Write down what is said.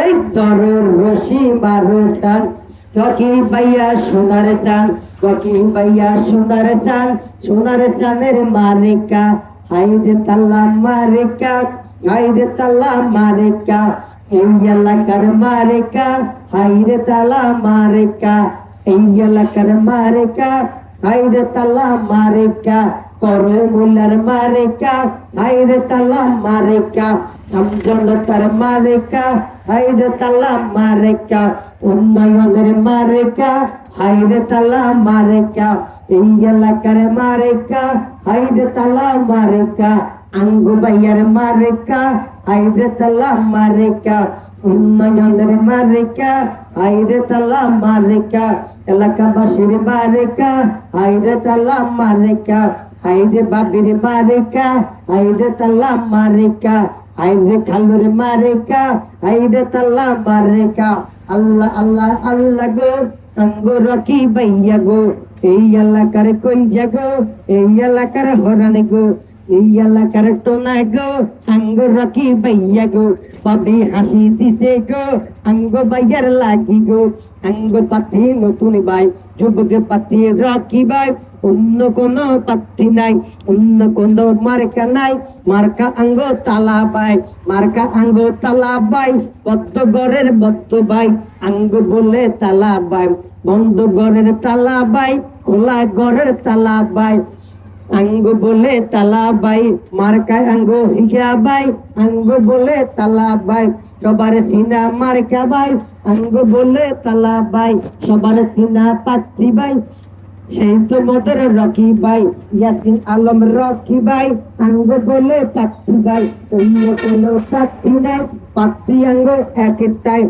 এই তরুর রশি বারোটান রকি ভাইয়া সোনার চান, রকি ভাইয়া সোনার চানের মারিকা, হাইরে তাল্লা মারিকা, হাইরে তাল্লা মারিকা, এই এলাকার মারিকা, হাইরে তালা মারিকা, এই এলাকার মারিকা, হাইরে তাল্লা মারিকা, করমুলার মারিকা, হাইরে তাল্লা মারিকা, আমজনতার মারিকা, হাইরে তাল্লা মারিকা, উন্নয়নের মারিকা, হাইরে তাল্লা মারিকা, এই এলাকার মারিকা, হাইরে তাল্লা মারিকা, আঙ্গু ভাইয়ার মারিকা, হাইরে তাল্লা মারিকা, উন্নয়নের মারিকা, হাইরে তাল্লা মারিকা, এলাকাবাসীর মারিকা, হাইরে তাল্লা মারিকা, হাইরে বাবির মারিকা, হাইরে তাল্লা মারিকা, হাইরে খালুর মারিকা, হাইরে তাল্লা মারিকা, আল্লাহ আল্লাহ আল্লাহ গো, আঙ্গু রকি ভাইয়া গো, এই এলাকার কইজা গো, এই এলাকার হরান গো, এই এলাকার টোনা গো, আঙ্গু রকি ভাইয়া গো, বাবি হাসি দিছে গো, আঙ্গু ভাইয়ার লাগি গো, আঙ্গু পাতি নতুন ভাই, যুবক পাতি রকি ভাই, অন্য কোন পাতি নাই, অন্য কোন মার্কা নাই, মার্কা আঙ্গু তালা ভাই, মার্কা আঙ্গু তালা ভাই, বদ্ধ ঘরের বদ্ধ ভাই, আঙ্গু বলে তালা ভাই, বন্ধ ঘরের তালা ভাই, খোলা ঘরের তালা ভাই, আঙ্গু বলে তালা বাই, মার্কায় আঙ্গু হিজা বাই, আঙ্গু বলে তালা বাই, সবার সিনা মার্কা বাই, আঙ্গু বলে তালা বাই, সবার সিনা পাত্রি বাই, সেই তো মদের রকি বাই, ইয়াসিন আলম রকি বাই, আঙ্গু বলে পাত্রি বাই, অন্য কোনো পাত্রি নাই, পাত্রি আঙ্গু একটাই।